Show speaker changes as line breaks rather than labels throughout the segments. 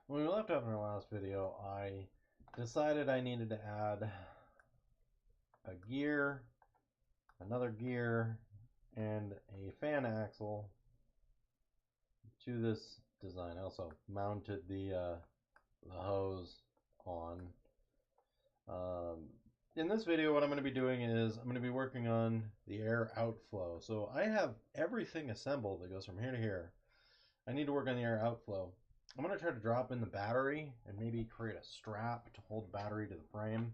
When we left off in our last video, I decided I needed to add a gear, another gear, and a fan axle to this design. I also mounted the hose on. In this video, what I'm going to be doing is I'm going to be working on the air outflow. So I have everything assembled that goes from here to here. I need to work on the air outflow. I'm going to try to drop in the battery and maybe create a strap to hold the battery to the frame.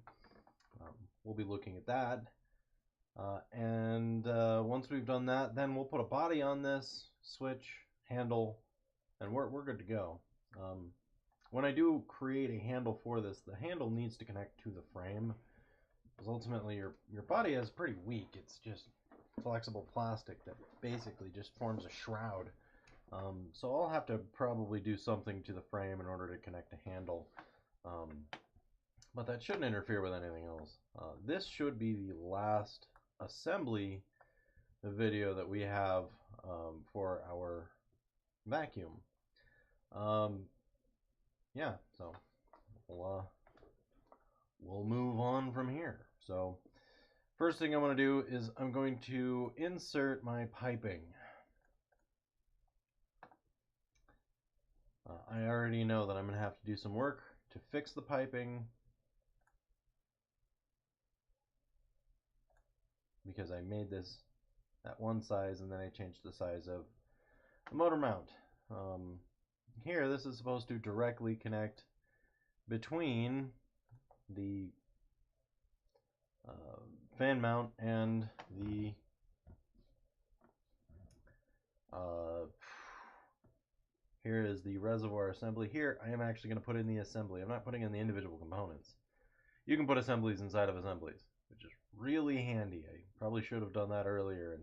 We'll be looking at that. Once we've done that, then we'll put a body on this, switch, handle, and we're good to go. When I do create a handle for this, the handle needs to connect to the frame, because ultimately your body is pretty weak. It's just flexible plastic that basically just forms a shroud. So I'll have to probably do something to the frame in order to connect a handle. But that shouldn't interfere with anything else. This should be the last assembly video that we have for our vacuum. Yeah, so we'll move on from here. So first thing I want to do is I'm going to insert my piping. I already know that I'm going to have to do some work to fix the piping because I made this at one size and then I changed the size of the motor mount. Here, this is supposed to directly connect between the fan mount and the here is the reservoir assembly. Here, I am actually going to put in the assembly. I'm not putting in the individual components. You can put assemblies inside of assemblies, which is really handy. I probably should have done that earlier and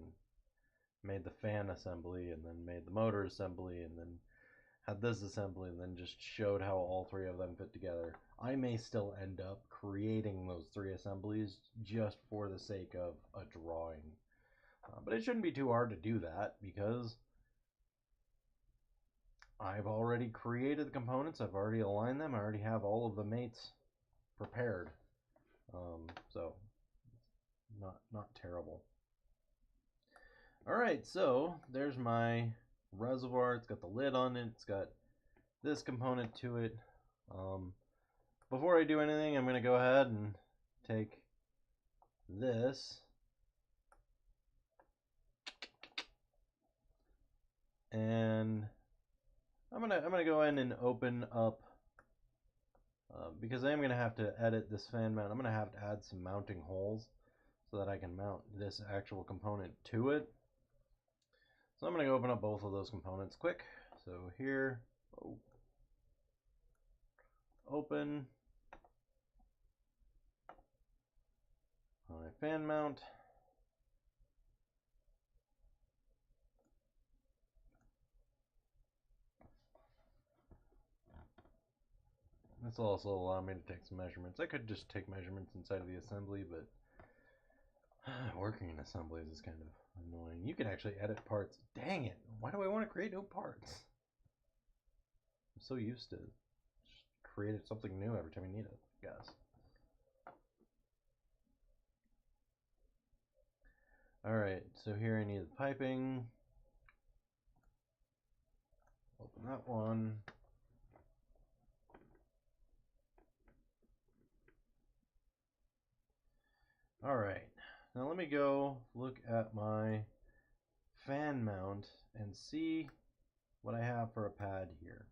made the fan assembly and then made the motor assembly and then had this assembly and then just showed how all three of them fit together. I may still end up creating those three assemblies just for the sake of a drawing. But it shouldn't be too hard to do that because I've already created the components, I've already aligned them, I already have all of the mates prepared. So not terrible. Alright, so there's my reservoir. It's got the lid on it, it's got this component to it. Before I do anything, I'm going to go ahead and take this and I'm gonna go in and open up because I am gonna have to edit this fan mount. I'm gonna have to add some mounting holes so that I can mount this actual component to it. So I'm gonna go open up both of those components quick. So here, open my fan mount. This will also allow me to take some measurements. I could just take measurements inside of the assembly, but working in assemblies is kind of annoying. You can actually edit parts. Dang it! Why do I want to create new parts? I'm so used to just creating something new every time you need it, I guess. Alright, so here I need the piping. Open that one. Alright, now let me go look at my fan mount and see what I have for a pad here.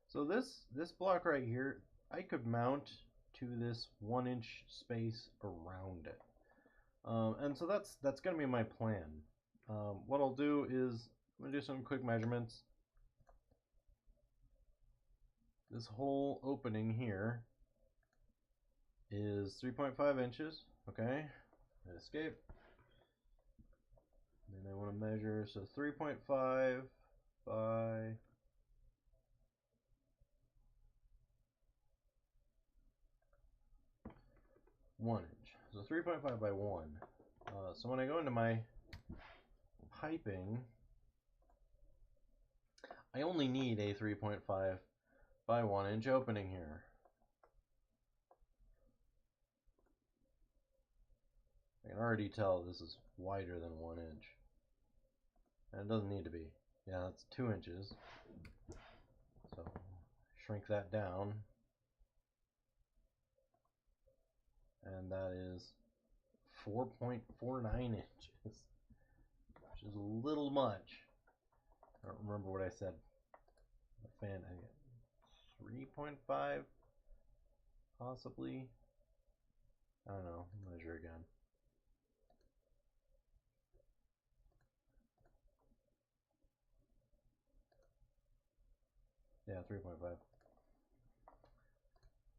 So this block right here, I could mount to this 1-inch space around it. And so that's going to be my plan. What I'll do is I'm going to do some quick measurements. This whole opening here is 3.5 inches. Okay, escape. Then I want to measure, so 3.5 by 1 inch. So 3.5 by 1. So when I go into my piping, I only need a 3.5 by 1 inch opening here. I can already tell this is wider than 1 inch. And it doesn't need to be. Yeah, that's 2 inches. So shrink that down. And that is 4.49 inches, which is a little much. I don't remember what I said. The fan, I get 3.5, possibly. I don't know. Measure again. Yeah, 3.5.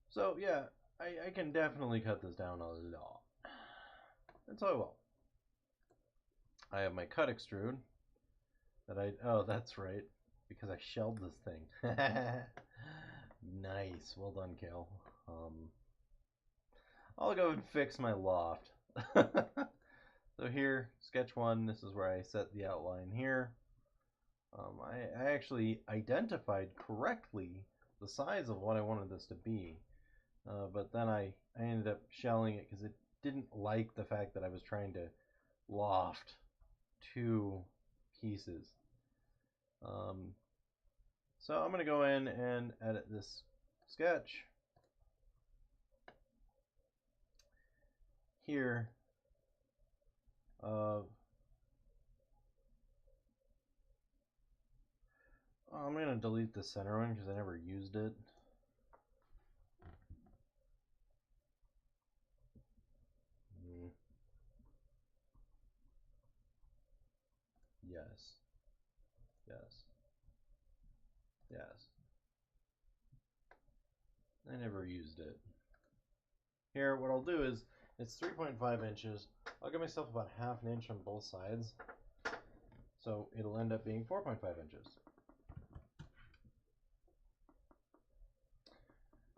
So yeah, I can definitely cut this down a lot. And so I will. I have my cut extrude that oh, that's right, because I shelled this thing. Nice, well done, Cal. I'll go and fix my loft. So here, sketch 1, this is where I set the outline here. I actually identified correctly the size of what I wanted this to be, but then I ended up shelling it because it didn't like the fact that I was trying to loft 2 pieces. So I'm going to go in and edit this sketch. Here, I'm going to delete the center one because I never used it. Yes. Yes. Yes. I never used it. Here, what I'll do is, it's 3.5 inches. I'll give myself about ½ an inch on both sides. So it'll end up being 4.5 inches.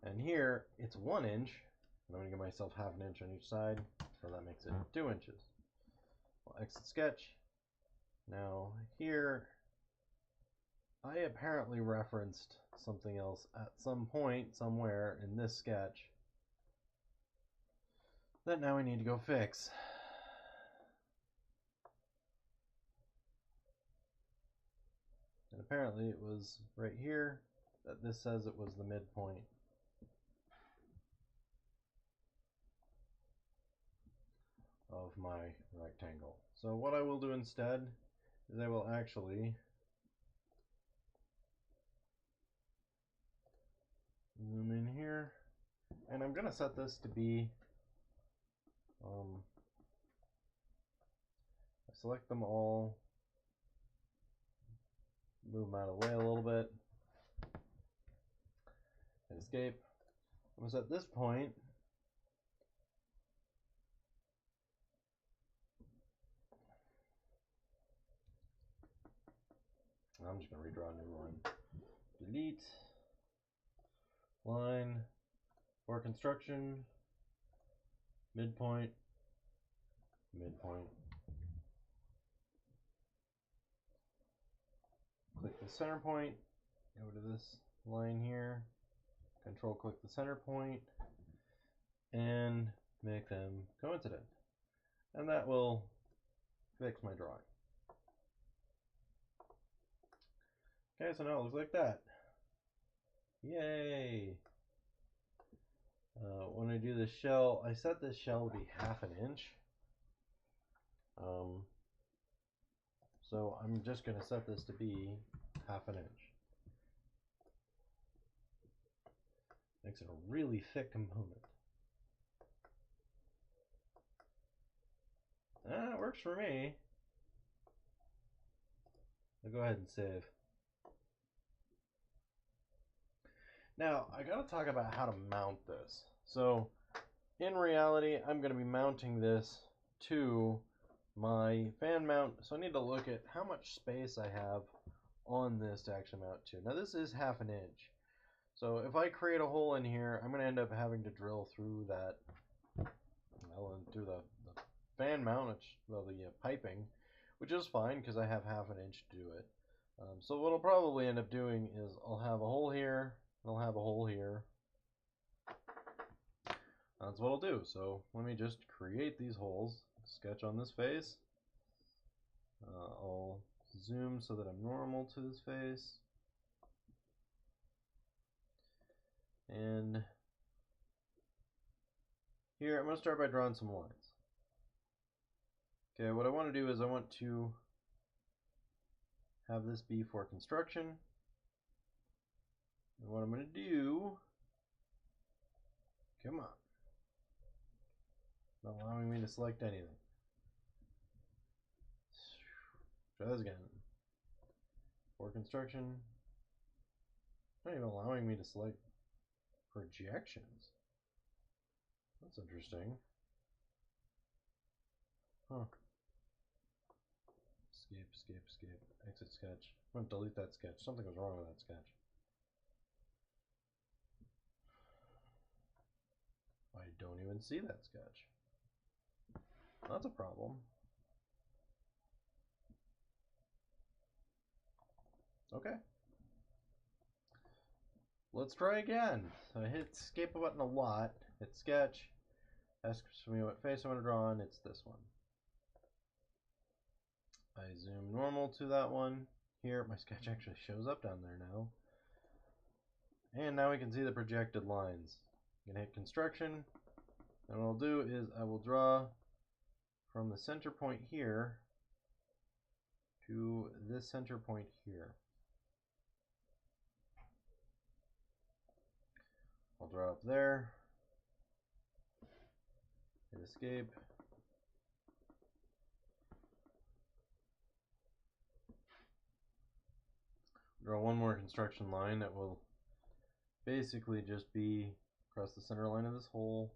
And here, it's 1 inch. And I'm going to give myself ½ an inch on each side. So that makes it 2 inches. I'll exit sketch. Now, here, I apparently referenced something else at some point, somewhere in this sketch, that now I need to go fix. And apparently it was right here that this says it was the midpoint. Of my rectangle. So what I will do instead is I will actually zoom in here, and I'm going to set this to be, I select them all, move them out of the way a little bit, and escape. I'm going to set this point I'm just going to redraw a new line. Delete line for construction, midpoint, midpoint. Click the center point, go to this line here, control click the center point, and make them coincident. And that will fix my drawing. Okay, so now it looks like that. Yay! When I do the shell, I set this shell to be ½ an inch. So I'm just going to set this to be ½ an inch. Makes it a really thick component. It works for me. I'll go ahead and save. Now, I gotta talk about how to mount this. So, in reality, I'm gonna be mounting this to my fan mount. So I need to look at how much space I have on this to actually mount to. Now, this is ½ an inch. So if I create a hole in here, I'm gonna end up having to drill through that, well, through the fan mount, well, the piping, which is fine because I have ½ an inch to do it. So what I'll probably end up doing is I'll have a hole here, I'll have a hole here. That's what I'll do. So let me just create these holes. Sketch on this face. I'll zoom so that I'm normal to this face. And here I'm going to start by drawing some lines. Okay, what I want to do is I want to have this be for construction. And what I'm going to do, come on, not allowing me to select anything. Try this again. For construction, not even allowing me to select projections. That's interesting. Huh. Escape, escape, escape. Exit sketch. I'm going to delete that sketch. Something was wrong with that sketch. I don't even see that sketch. That's a problem. Okay. Let's try again. So I hit escape button a lot. Hit sketch. Asks me what face I want to draw on. It's this one. I zoom normal to that one. Here, my sketch actually shows up down there now. And now we can see the projected lines. I'm going to hit construction. And what I'll do is I will draw from the center point here to this center point here. I'll draw up there. Hit escape. Draw one more construction line that will basically just be across the center line of this hole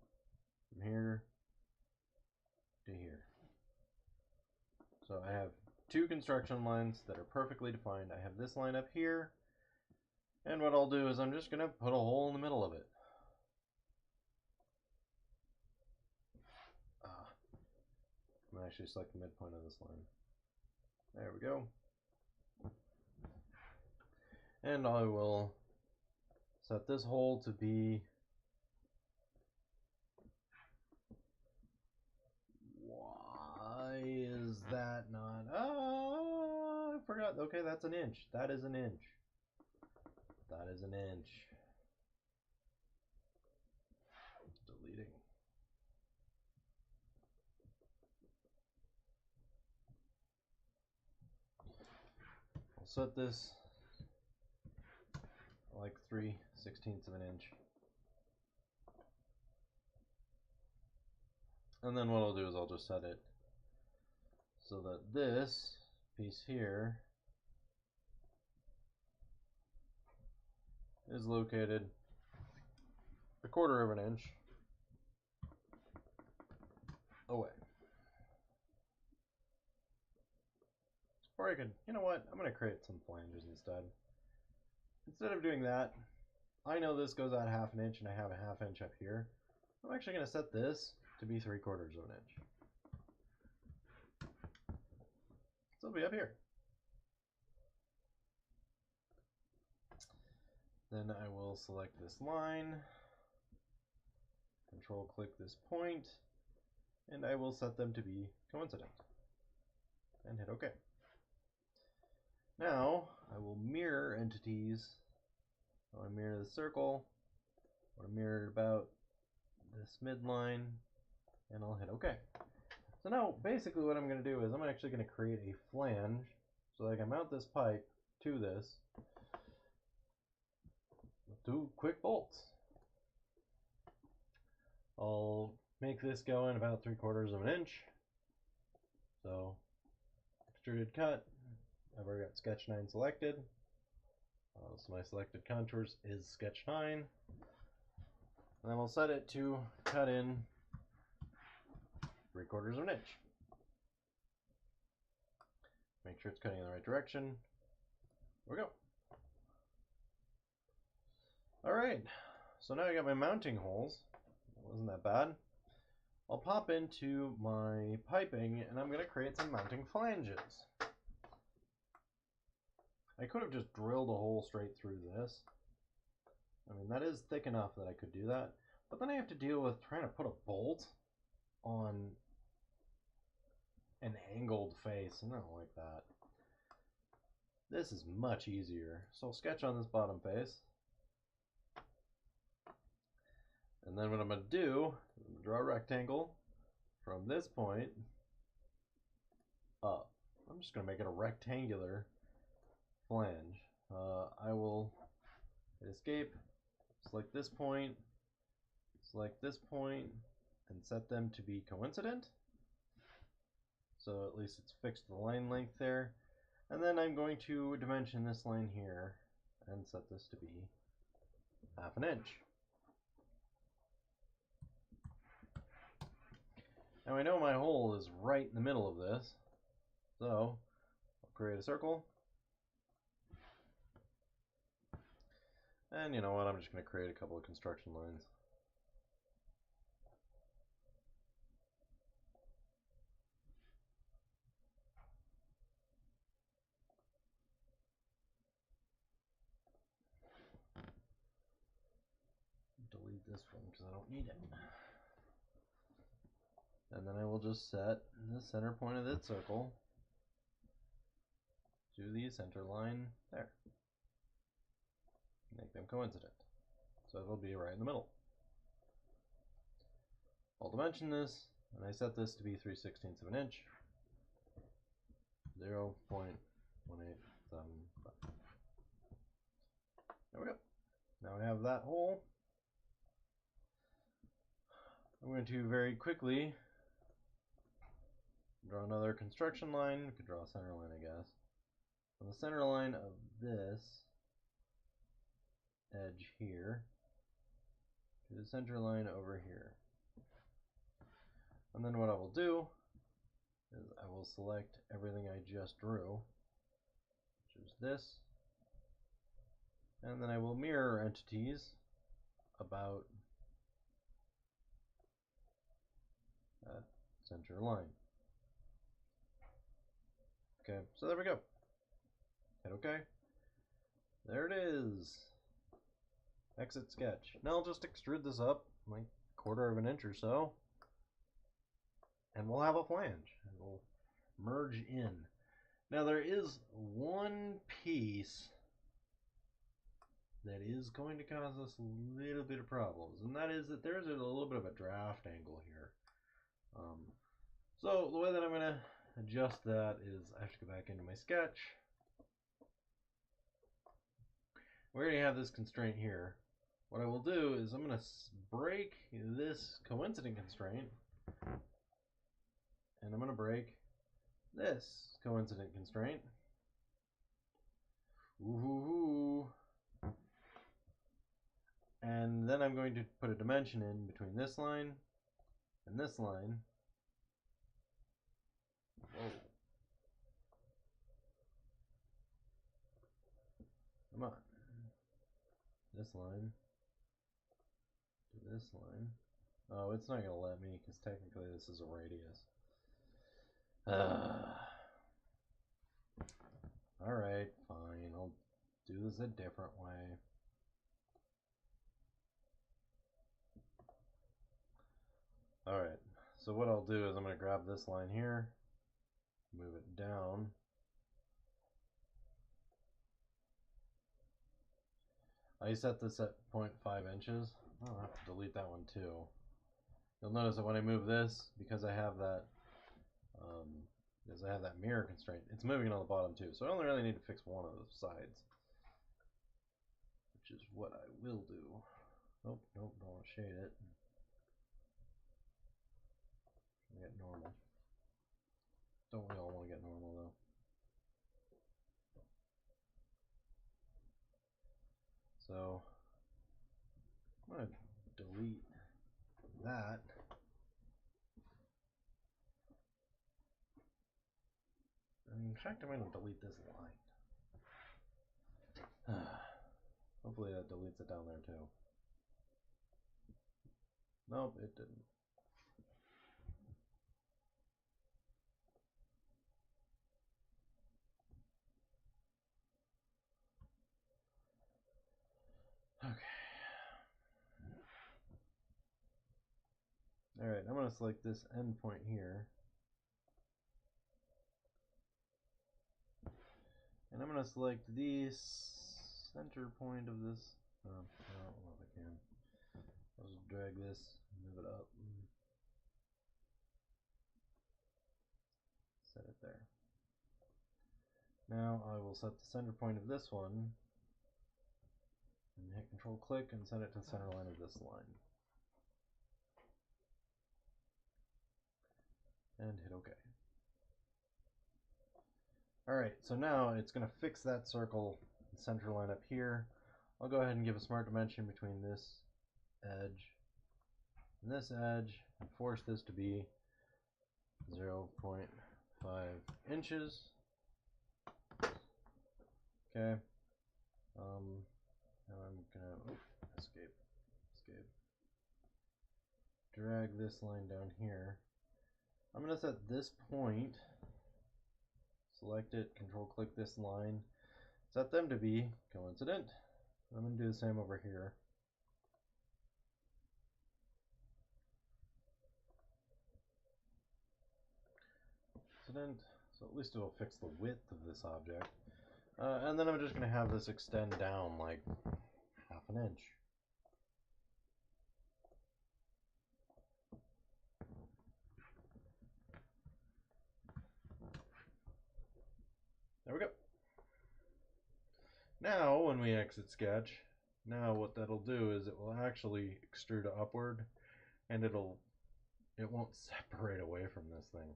from here to here. So I have two construction lines that are perfectly defined. I have this line up here, and what I'll do is I'm just going to put a hole in the middle of it. I'm going to actually select the midpoint of this line. There we go. And I will set this hole to be why is that not? I forgot. Okay, that's an inch. That is an inch. That is an inch. Deleting. I'll set this like 3/16 of an inch. And then what I'll do is I'll just set it so that this piece here is located 1/4 of an inch away. Or I could, you know what, I'm going to create some flanges instead. Instead of doing that, I know this goes out 1/2 inch and I have a 1/2 inch up here. I'm actually going to set this to be 3/4 of an inch. So it'll be up here. Then I will select this line, control click this point, and I will set them to be coincident. And hit OK. Now I will mirror entities. I want to mirror the circle. I want to mirror about this midline, and I'll hit OK. So now basically what I'm going to do is I'm actually going to create a flange so that I can mount this pipe to this with 2 quick bolts. I'll make this go in about 3/4 of an inch. So extruded cut. I've already got sketch 9 selected. So my selected contours is sketch 9. And then we'll set it to cut in 3/4 of an inch. Make sure it's cutting in the right direction. There we go. Alright, so now I got my mounting holes. Wasn't that bad. I'll pop into my piping and I'm going to create some mounting flanges. I could have just drilled a hole straight through this, I mean, that is thick enough that I could do that. But then I have to deal with trying to put a bolt on an angled face, and I don't like that. This is much easier. So I'll sketch on this bottom face. And then what I'm going to do, draw a rectangle from this point up. I'm just going to make it a rectangular flange. I will hit escape, select this point, and set them to be coincident. So at least it's fixed the line length there. And then I'm going to dimension this line here and set this to be 1/2 inch. Now I know my hole is right in the middle of this, so I'll create a circle. And you know what, I'm just going to create a couple of construction lines. Delete this one because I don't need it. And then I will just set the center point of that circle to the center line there. Make them coincident. So it'll be right in the middle. I'll dimension this, and I set this to be 3/16 of an inch. 0.1875. There we go. Now I have that hole. I'm going to very quickly draw another construction line. We could draw a center line, I guess. On the center line of this edge here to the center line over here. And then what I will do is I will select everything I just drew, which is this, and then I will mirror entities about that center line. Okay, so there we go. Hit OK. There it is. Exit sketch. Now I'll just extrude this up like 1/4 of an inch or so, and we'll have a flange. It'll merge in. Now there is one piece that is going to cause us a little bit of problems, and that is that there's a little bit of a draft angle here. So the way that I'm going to adjust that is I have to go back into my sketch. We already have this constraint here. What I will do is I'm going to break this coincident constraint, and I'm going to break this coincident constraint. Ooh. And then I'm going to put a dimension in between this line and this line. Whoa. Come on. This line to this line. Oh, it's not going to let me because technically this is a radius. Alright, fine. I'll do this a different way. Alright, so what I'll do is I'm going to grab this line here, move it down. I set this at 0.5 inches. I'll have to delete that one too. You'll notice that when I move this, because I have that mirror constraint, it's moving on the bottom too. So I only really need to fix one of the sides, which is what I will do. Nope, don't want to shade it. Get normal. Don't we all want to get normal though? So I'm going to delete that. In fact, I'm going to delete this line. Hopefully that deletes it down there too. Nope, it didn't. Okay. Alright, I'm going to select this endpoint here. And I'm going to select the center point of this. I don't know if I can. I'll just drag this, move it up, set it there. Now I will set the center point of this one and hit Control click and set it to the center line of this line. And hit OK. Alright, so now it's going to fix that circle center line up here. I'll go ahead and give a smart dimension between this edge and this edge and force this to be 0.5 inches. Okay. Now I'm gonna escape. Drag this line down here. I'm gonna set this point. Select it. Control click this line. Set them to be coincident. I'm gonna do the same over here. Coincident. So at least it'll fix the width of this object. And then I'm just going to have this extend down like half an inch. There we go. Now when we exit sketch, now what that'll do is it will actually extrude upward, and it won't separate away from this thing.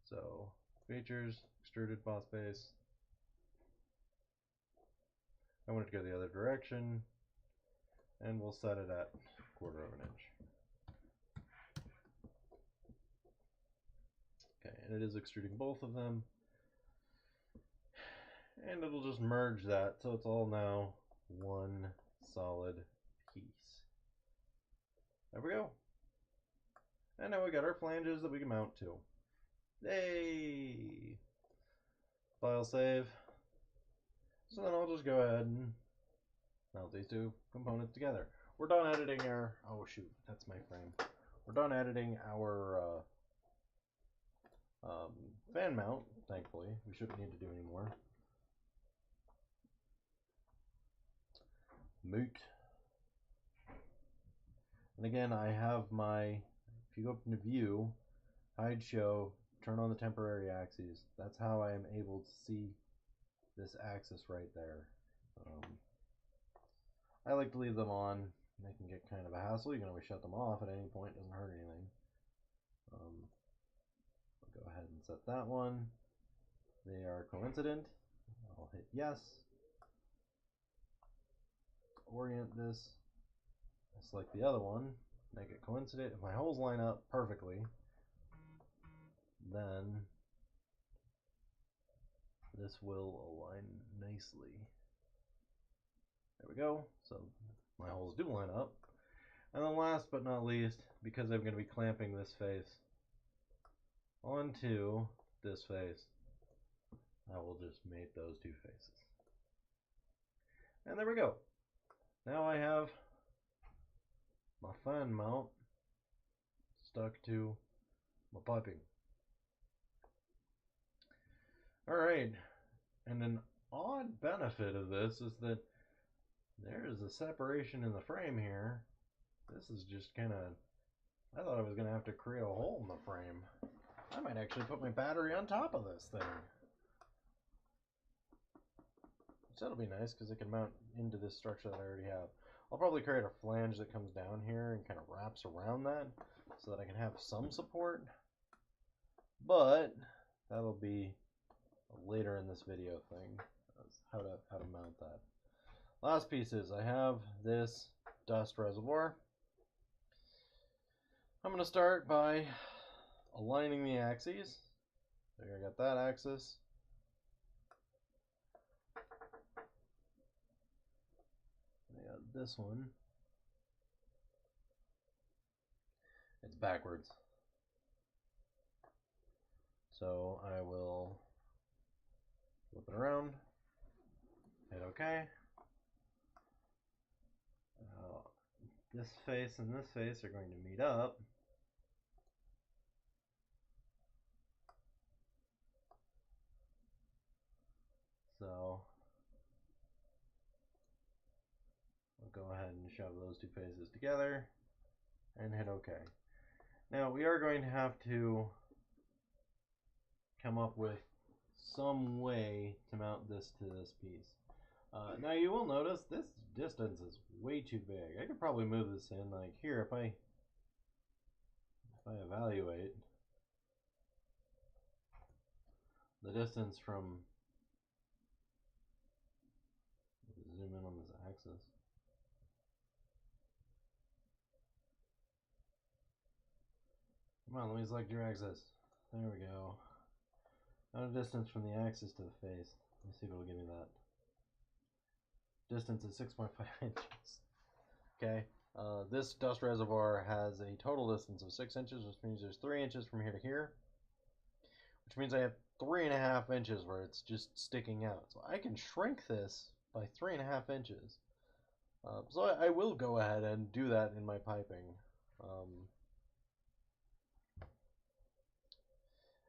So features, extruded boss base. I want it to go the other direction, and we'll set it at 1/4 of an inch. Okay, and it is extruding both of them. And it'll just merge that, so it's all now one solid piece. There we go. And now we got our flanges that we can mount to. Yay! File save. So then I'll just go ahead and mount these two components together. We're done editing our, oh shoot, that's my frame. We're done editing our fan mount, thankfully. We shouldn't need to do any more. Moot. And again, I have my, if you go up into view, hide show, turn on the temporary axes. That's how I am able to see this axis right there. I like to leave them on. They can get kind of a hassle. You can always shut them off at any point. It doesn't hurt anything. I'll go ahead and set that one. They are coincident. I'll hit yes. Orient this. I select the other one. Make it coincident. If my holes line up perfectly, then this will align nicely. There we go. So my holes do line up. And then last but not least, because I'm going to be clamping this face onto this face, I will just mate those two faces. And there we go. Now I have my fan mount stuck to my piping. Alright, and an odd benefit of this is that there is a separation in the frame here. This is just kind of, I thought I was going to have to create a hole in the frame. I might actually put my battery on top of this thing. So that'll be nice because it can mount into this structure that I already have. I'll probably create a flange that comes down here and kind of wraps around that so that I can have some support. But that'll be later in this video thing, how to mount that. Last piece is I have this dust reservoir. I'm going to start by aligning the axes. There, I got that axis. I got this one. It's backwards. So I will flip it around, hit OK. this face and this face are going to meet up. So we'll go ahead and shove those two faces together and hit OK. Now we are going to have to come up with some way to mount this to this piece. Now you will notice this distance is way too big. I could probably move this in like here if I evaluate the distance from, zoom in on this axis. Come on, let me select your axis. There we go. Now the distance from the axis to the face. Let's see if it'll give me that. Distance is 6.5 inches. Okay. This dust reservoir has a total distance of 6 inches, which means there's 3 inches from here to here. Which means I have 3.5 inches where it's just sticking out. So I can shrink this by 3.5 inches. So I will go ahead and do that in my piping.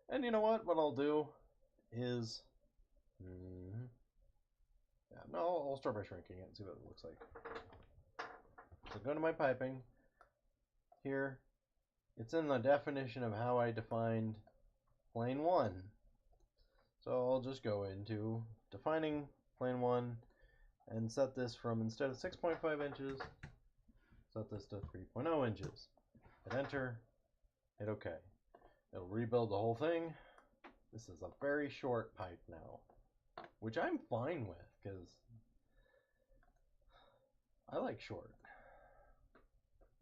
And you know what? What I'll do is... yeah, no, I'll start by shrinking it and see what it looks like. So go to my piping. Here, it's in the definition of how I defined plane 1. So I'll just go into defining plane 1 and set this from, instead of 6.5 inches, set this to 3.0 inches. Hit enter, hit OK. It'll rebuild the whole thing. This is a very short pipe now, which I'm fine with because I like short.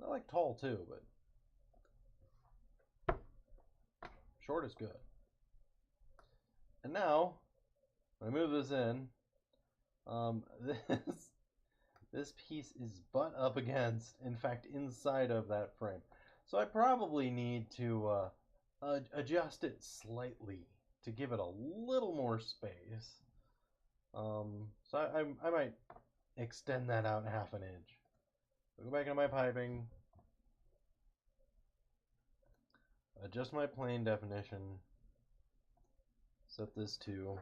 I like tall too, but short is good. And now, when I move this in, this piece is butt up against, in fact, inside of that frame. So I probably need to adjust it slightly to give it a little more space. So I might extend that out 1/2 inch. Go back into my piping, adjust my plane definition, set this to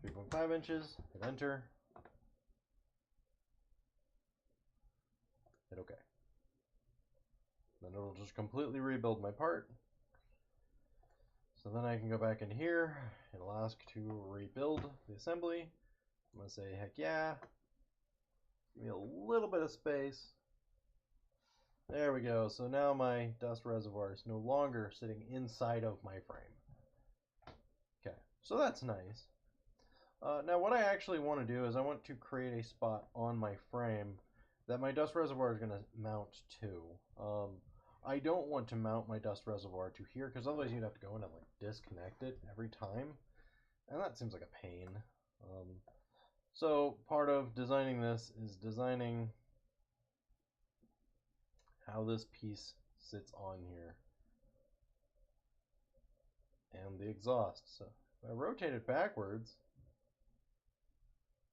3.5 inches, hit enter, hit OK. Then it'll just completely rebuild my part. So then I can go back in here, it'll ask to rebuild the assembly. I'm going to say heck yeah. Give me a little bit of space. There we go. So now my dust reservoir is no longer sitting inside of my frame. Okay, so that's nice. Now what I actually want to do is I want to create a spot on my frame that my dust reservoir is going to mount to. I don't want to mount my dust reservoir to here because otherwise you'd have to go in and like disconnect it every time, and that seems like a pain. So part of designing this is designing how this piece sits on here and the exhaust. So if I rotate it backwards,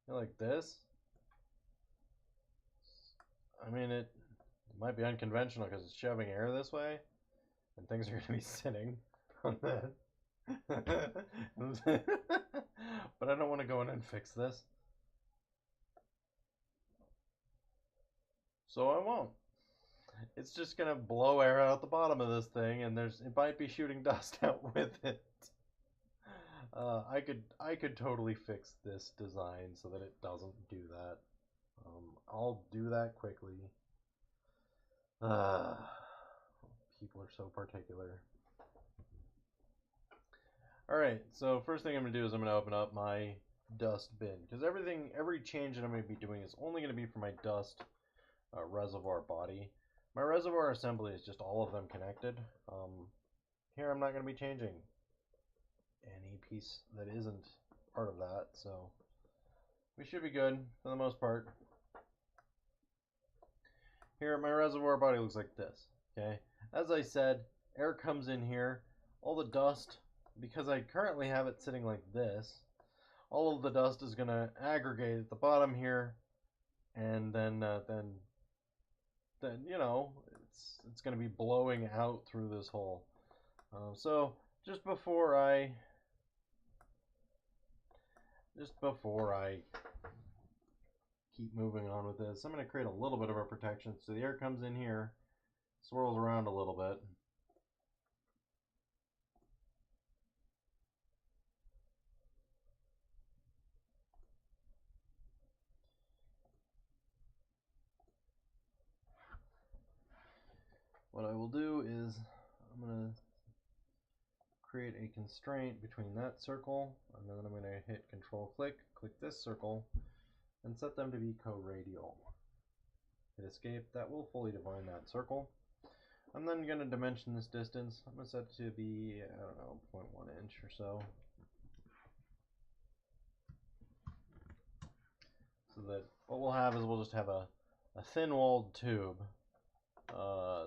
like this, I mean it might be unconventional because it's shoving air this way and things are going to be sitting on that. But I don't want to go in and fix this. So I won't. It's just gonna blow air out the bottom of this thing, and it might be shooting dust out with it. I could totally fix this design so that it doesn't do that. I'll do that quickly. People are so particular. All right, so first thing I'm gonna do is I'm gonna open up my dust bin because every change that I'm gonna be doing is only gonna be for my dust reservoir body. My reservoir assembly is just all of them connected. Here I'm not going to be changing any piece that isn't part of that, so we should be good for the most part. Here my reservoir body looks like this. Okay, as I said, air comes in here. All the dust, because I currently have it sitting like this, all of the dust is going to aggregate at the bottom here, and then then, you know, it's going to be blowing out through this hole. So just before I keep moving on with this, I'm going to create a little bit of a protection. So the air comes in here, swirls around a little bit. What I will do is I'm going to create a constraint between that circle, and then I'm going to hit Control click this circle, and set them to be co-radial. Hit escape. That will fully define that circle. I'm then going to dimension this distance. I'm going to set it to be, I don't know, 0.1 inch or so. So that what we'll have is we'll just have a thin-walled tube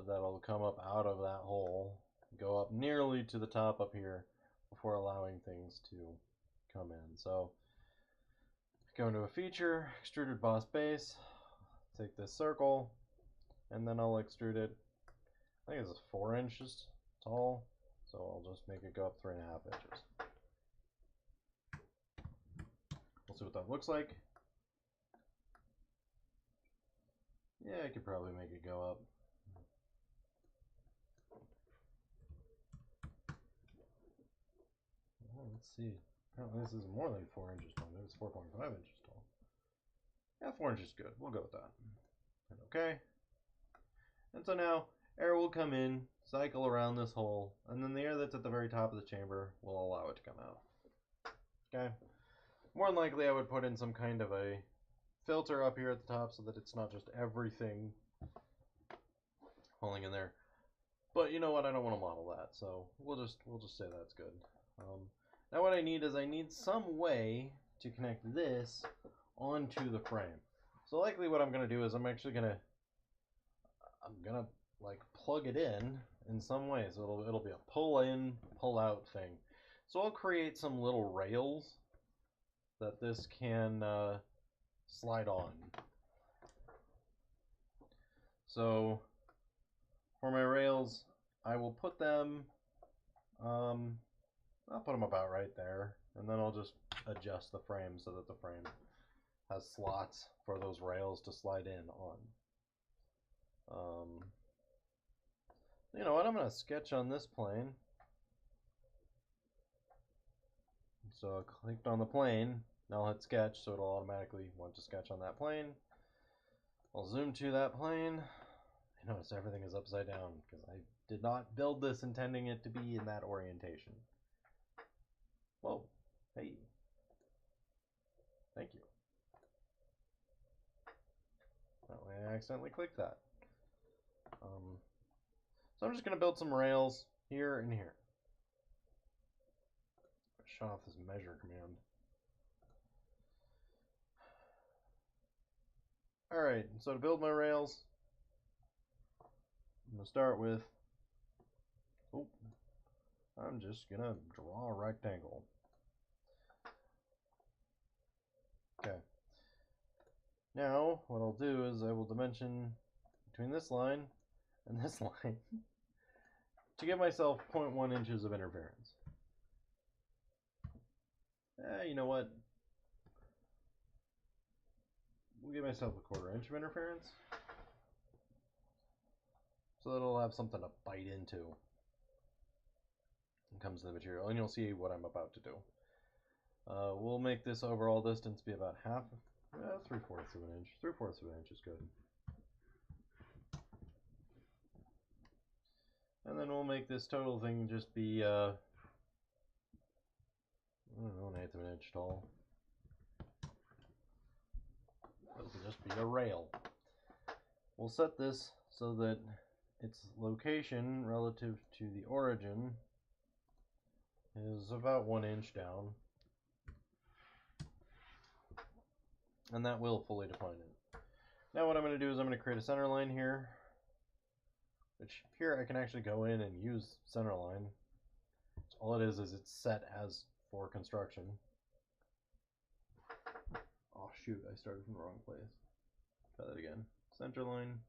that'll come up out of that hole, go up nearly to the top up here before allowing things to come in. So go into a feature, extruded boss base, take this circle, and then I'll extrude it. I think it's 4 inches tall, so I'll just make it go up 3.5 inches. We'll see what that looks like. Yeah, I could probably make it go up. Well, let's see. Apparently this is more than 4 inches tall. Maybe it's 4.5 inches tall. Yeah, 4 inches is good. We'll go with that. And okay. And so now air will come in, cycle around this hole, and then the air that's at the very top of the chamber will allow it to come out. Okay. More than likely I would put in some kind of a filter up here at the top so that it's not just everything falling in there. But you know what? I don't want to model that, so we'll just say that's good. Now what I need is I need some way to connect this onto the frame. So likely what I'm gonna do is I'm gonna like plug it in some way. So it'll be a pull in, pull out thing. So I'll create some little rails that this can slide on. So for my rails, I will put them, I'll put them about right there, and then I'll just adjust the frame so that the frame has slots for those rails to slide in on. You know what, I'm going to sketch on this plane. So I clicked on the plane, now I'll hit sketch, so it'll automatically want to sketch on that plane. I'll zoom to that plane. I notice everything is upside down because I did not build this intending it to be in that orientation. Whoa, hey, thank you. That way I accidentally clicked that. So I'm just going to build some rails here and here. Shut off this measure command. Alright, so to build my rails, I'm going to start with, I'm just going to draw a rectangle. Okay. Now, what I'll do is I will dimension between this line and this line to give myself 0.1 inches of interference. You know what? We'll give myself a 1/4 inch of interference so that it'll have something to bite into when it comes to the material, and you'll see what I'm about to do. We'll make this overall distance be about 3/4 of an inch. 3/4 of an inch is good. And then we'll make this total thing just be, I don't know, 1/8 of an inch tall. It'll just be a rail. We'll set this so that its location relative to the origin is about 1 inch down. And that will fully define it. Now what I'm going to do is I'm going to create a center line here, which here I can actually go in and use center line. All it is it's set as for construction. Oh shoot, I started from the wrong place. Try that again. Center line.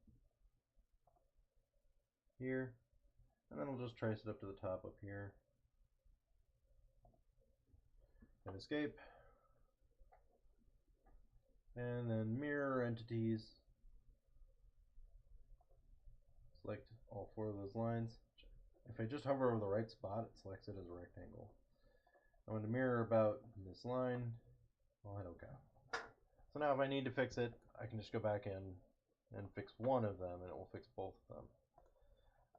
here, and then we'll just trace it up to the top up here. And escape. And then mirror entities. Select all 4 of those lines. If I just hover over the right spot, it selects it as a rectangle. I'm going to mirror about this line. I'll hit OK. So now if I need to fix it, I can just go back in and fix one of them, and it will fix both of them.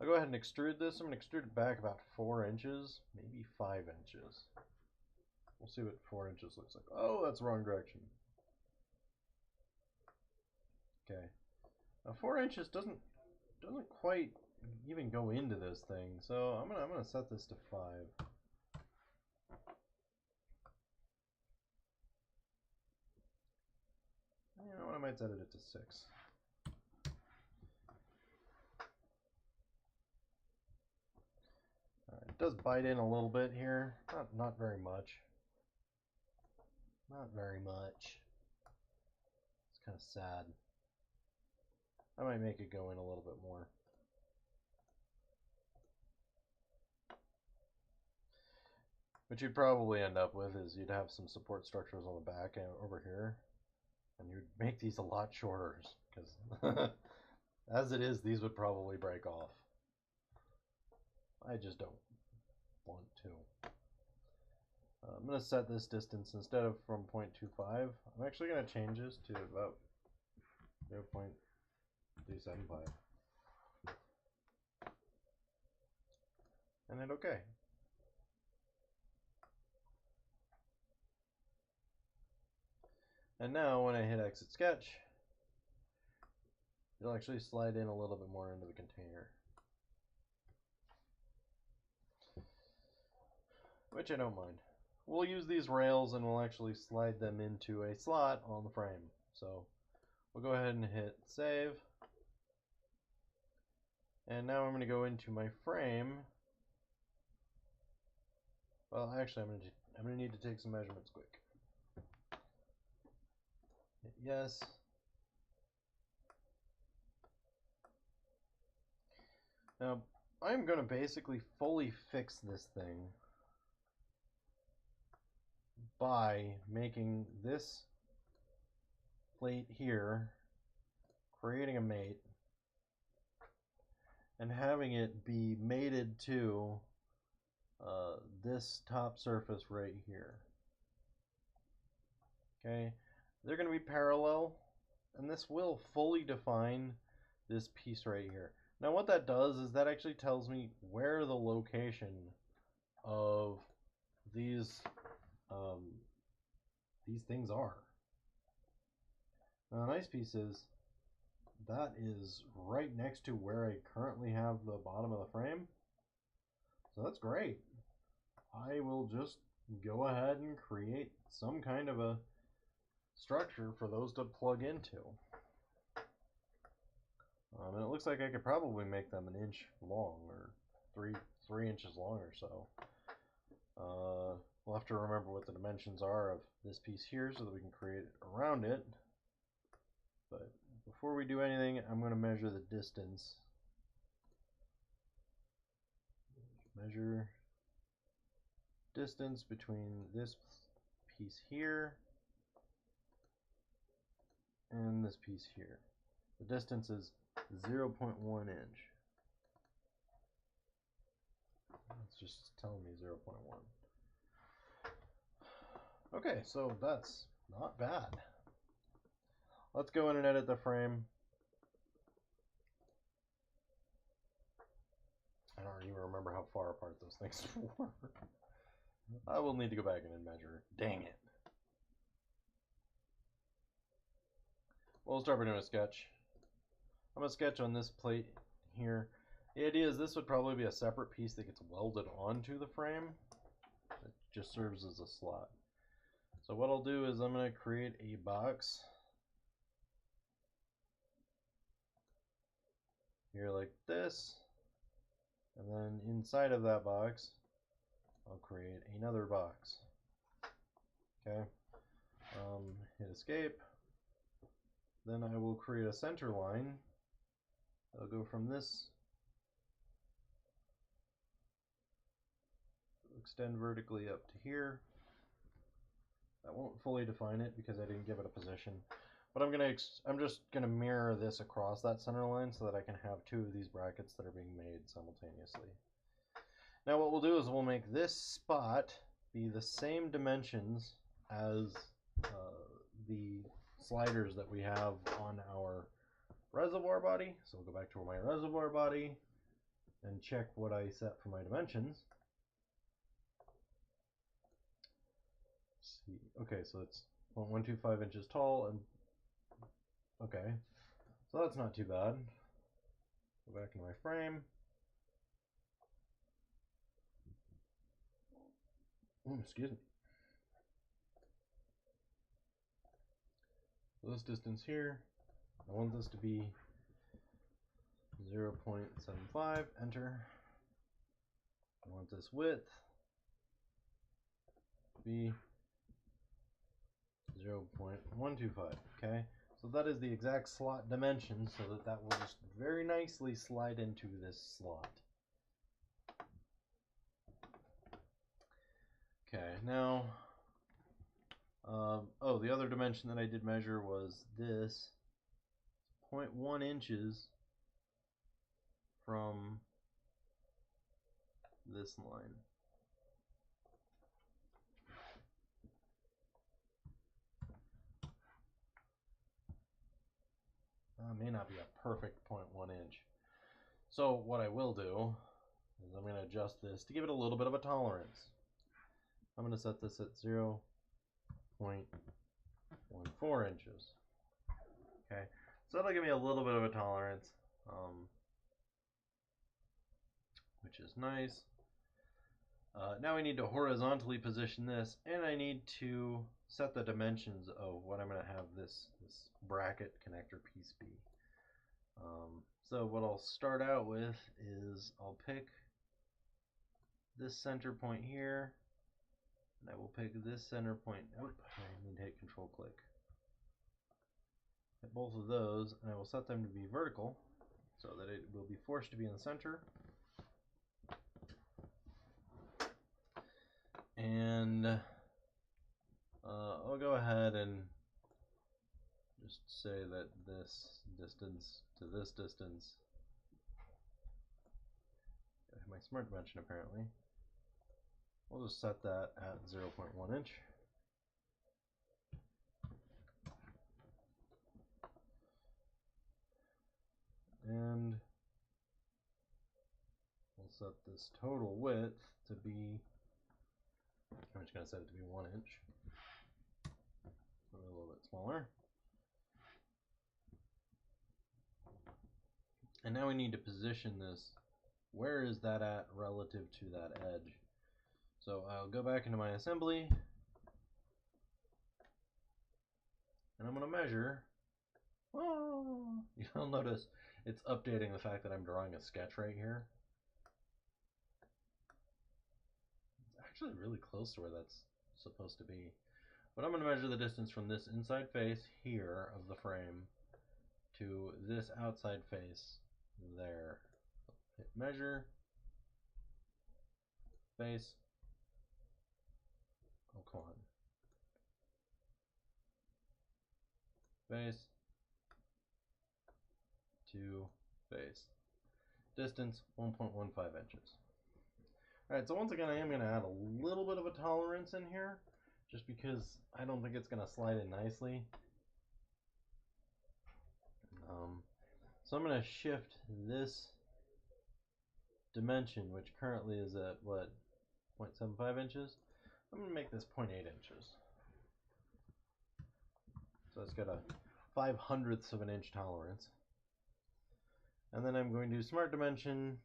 I'll go ahead and extrude this. I'm going to extrude it back about 4 inches, maybe 5 inches. We'll see what 4 inches looks like. Oh, that's the wrong direction. Okay. Now 4 inches doesn't quite even go into this thing, so I'm gonna set this to 5. You know what? I might set it to 6. It does bite in a little bit here. Not very much. Not very much. It's kind of sad. I might make it go in a little bit more. What you'd probably end up with is you'd have some support structures on the back and over here, and you'd make these a lot shorter, because as it is, these would probably break off. I just don't want to. I'm going to set this distance, instead of from 0.25, I'm actually going to change this to about 0.275. And hit OK. And now when I hit exit sketch, it'll actually slide in a little bit more into the container, which I don't mind. We'll use these rails and we'll actually slide them into a slot on the frame. So we'll go ahead and hit save. And now I'm going to go into my frame. Well, actually, I'm going to need to take some measurements quick. Hit yes. Now, I'm going to basically fully fix this thing by making this plate here, creating a mate, and having it be mated to this top surface right here. Okay, they're going to be parallel, and this will fully define this piece right here. Now what that does is that actually tells me where the location of these things are. Now the nice piece is that is right next to where I currently have the bottom of the frame. So that's great. I will just go ahead and create some kind of a structure for those to plug into. And it looks like I could probably make them 1 inch long, or three inches long or so. We'll have to remember what the dimensions are of this piece here so that we can create it around it. But before we do anything, I'm going to measure the distance. Measure distance between this piece here and this piece here. The distance is 0.1 inch. It's just telling me 0.1. Okay, so that's not bad. Let's go in and edit the frame. I don't even remember how far apart those things were. I will need to go back in and measure. Dang it. We'll start by doing a sketch. I'm going to sketch on this plate here. The idea is this would probably be a separate piece that gets welded onto the frame. It just serves as a slot. So what I'll do is I'm going to create a box here like this, and then inside of that box I'll create another box. Okay, hit escape. Then I will create a center line. I'll go from this extend vertically up to here. That won't fully define it because I didn't give it a position. But I'm just gonna mirror this across that center line so that I can have two of these brackets that are being made simultaneously. Now what we'll do is we'll make this spot be the same dimensions as the sliders that we have on our reservoir body. So we'll go back to my reservoir body and check what I set for my dimensions. Let's see. Okay, so it's 0.125 inches tall, and okay, so that's not too bad. Go back into my frame. Excuse me. So this distance here, I want this to be 0.75, enter. I want this width to be 0.125, okay? So that is the exact slot dimension, so that will just very nicely slide into this slot. Okay, now, oh, the other dimension that I did measure was this, 0.1 inches from this line. May not be a perfect 0.1 inch. So what I will do is I'm going to adjust this to give it a little bit of a tolerance. I'm going to set this at 0.14 inches. Okay, so that'll give me a little bit of a tolerance, which is nice. Now we need to horizontally position this, and I need to set the dimensions of what I'm going to have this bracket connector piece be. So what I'll start out with is I'll pick this center point here, and I will pick this center point. Oh, I need to hit control click. Hit both of those, and I will set them to be vertical so that it will be forced to be in the center. And I'll go ahead and just say that this distance to this distance, I have my smart dimension apparently, we'll just set that at 0.1 inch. And we'll set this total width to be, I'm just going to set it to be 1 inch. A little bit smaller. And now we need to position this. Where is that at relative to that edge? So I'll go back into my assembly, and I'm going to measure. Oh, you'll notice it's updating the fact that I'm drawing a sketch right here. It's actually really close to where that's supposed to be. But I'm going to measure the distance from this inside face here of the frame to this outside face there. Hit measure, face. Oh, come on. Face to face. Distance 1.15 inches. Alright, so once again I am going to add a little bit of a tolerance in here, just because I don't think it's going to slide in nicely. So I'm going to shift this dimension, which currently is at what, 0.75 inches. I'm going to make this 0.8 inches. So it's got a 5/100ths of an inch tolerance. And then I'm going to smart dimension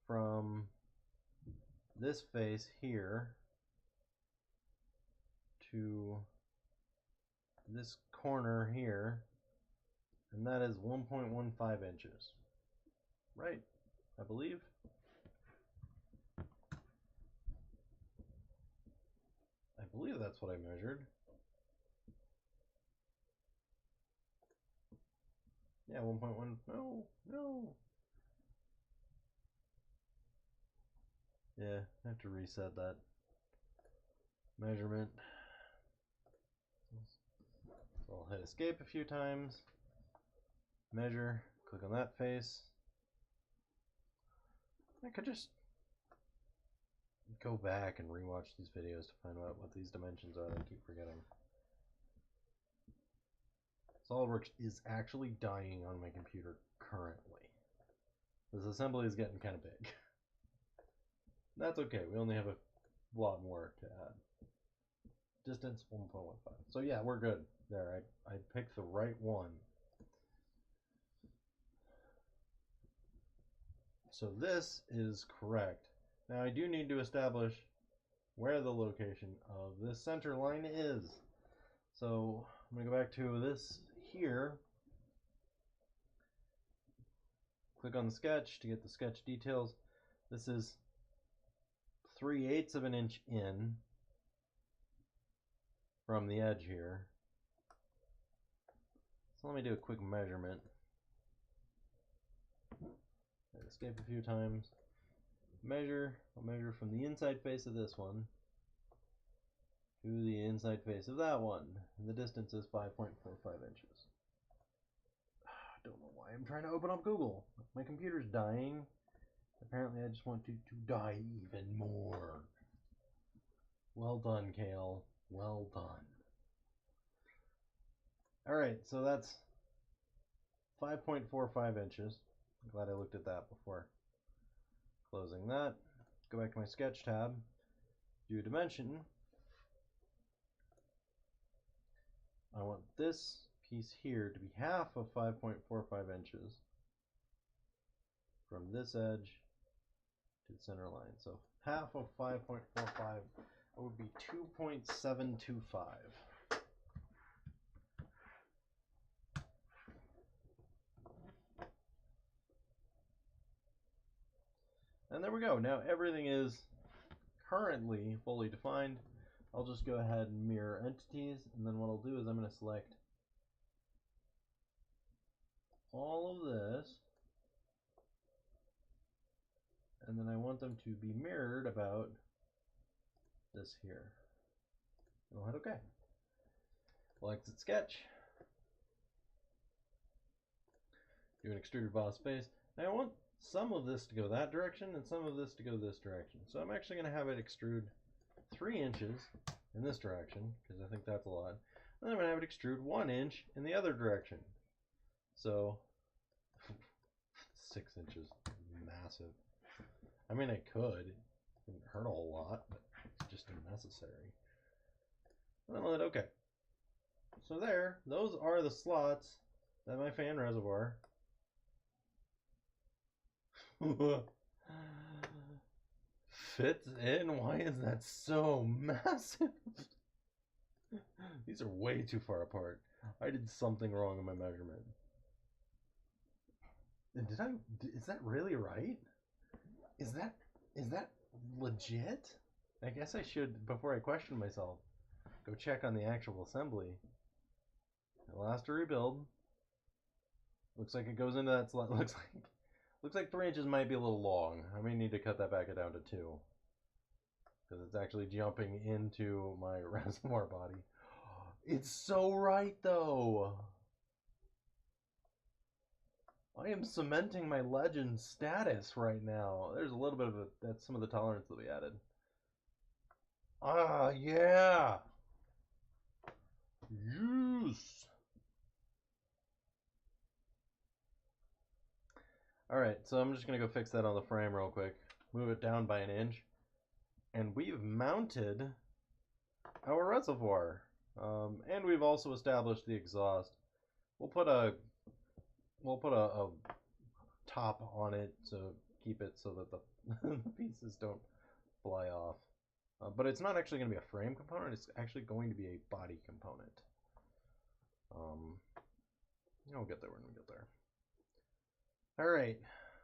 from this face here to this corner here, and that is 1.15 inches. Right, I believe. I believe that's what I measured. Yeah, 1.1, no. Yeah, I have to reset that measurement. So I'll hit escape a few times, measure, click on that face. I could just go back and rewatch these videos to find out what these dimensions are. I keep forgetting. SolidWorks is actually dying on my computer currently. This assembly is getting kind of big. That's okay, we only have a lot more to add. Distance 1.15. So yeah, we're good. There, I picked the right one. So this is correct. Now I do need to establish where the location of this center line is. So I'm going to go back to this here. Click on the sketch to get the sketch details. This is 3/8 of an inch in from the edge here. So let me do a quick measurement. Escape a few times. Measure. I'll measure from the inside face of this one to the inside face of that one. And the distance is 5.45 inches. I don't know why I'm trying to open up Google. My computer's dying. Apparently I just want to die even more. Well done, Kale. Well done. Alright, so that's 5.45 inches. I'm glad I looked at that before closing that. Go back to my sketch tab. Do a dimension. I want this piece here to be half of 5.45 inches from this edge to the center line. So half of 5.45 would be 2.725. And there we go. Now everything is currently fully defined. I'll just go ahead and mirror entities, and then what I'll do is I'm going to select all of this, and then I want them to be mirrored about this here. And I'll hit OK. We'll exit sketch. Do an extruded boss face. Now I want some of this to go that direction and some of this to go this direction. So I'm actually going to have it extrude 3 inches in this direction, because I think that's a lot. And then I'm going to have it extrude 1 inch in the other direction. So 6 inches, massive. I mean, I could. It wouldn't hurt a whole lot, but it's just unnecessary. And then I'll hit OK. So there, those are the slots that my fan reservoir fits in. Why is that so massive? These are way too far apart. I did something wrong in my measurement. Is that really right? Is that legit? I guess I should, before I question myself, go check on the actual assembly. It'll have to rebuild. Looks like it goes into that slot. Looks like 3 inches might be a little long. I may need to cut that back down to 2. Because it's actually jumping into my reservoir body. It's so right, though. I am cementing my legend status right now. There's a little bit of that's some of the tolerance that we added. Ah, yeah. Yes. Alright, so I'm just going to go fix that on the frame real quick. Move it down by 1 inch. And we've mounted our reservoir. And we've also established the exhaust. We'll put a top on it to keep it so that the pieces don't fly off. But it's not actually going to be a frame component. It's actually going to be a body component. We'll get there when we get there. Alright,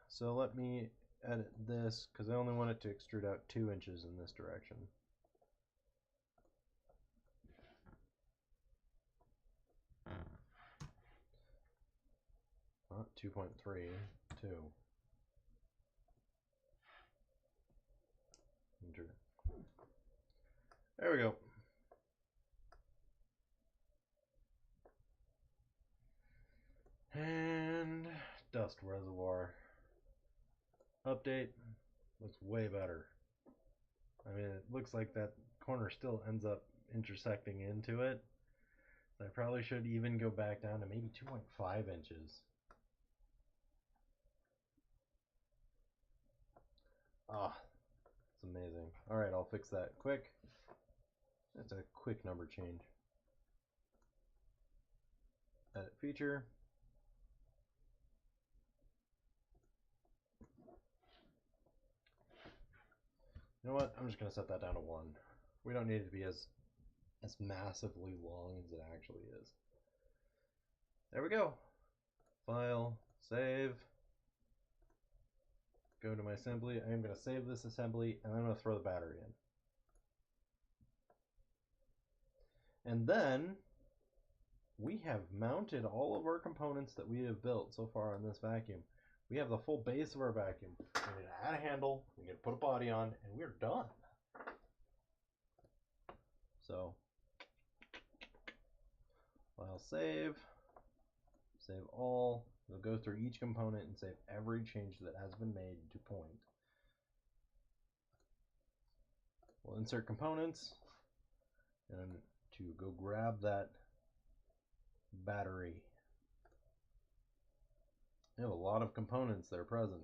so let me edit this, because I only want it to extrude out 2 inches in this direction. 2.3, 2. There we go. And dust reservoir. Update. Looks way better. I mean, it looks like that corner still ends up intersecting into it. So I probably should even go back down to maybe 2.5 inches. Ah, it's amazing. Alright, I'll fix that quick. That's a quick number change. Edit feature. You know what? I'm just going to set that down to 1. We don't need it to be as massively long as it actually is. There we go. File, save. Go to my assembly. I'm going to save this assembly, and I'm going to throw the battery in. And then we have mounted all of our components that we have built so far on this vacuum. We have the full base of our vacuum. We're going to add a handle, we're going to put a body on, and we're done. So, file save, save all. We'll go through each component and save every change that has been made to point. We'll insert components, and to go grab that battery. We have a lot of components that are present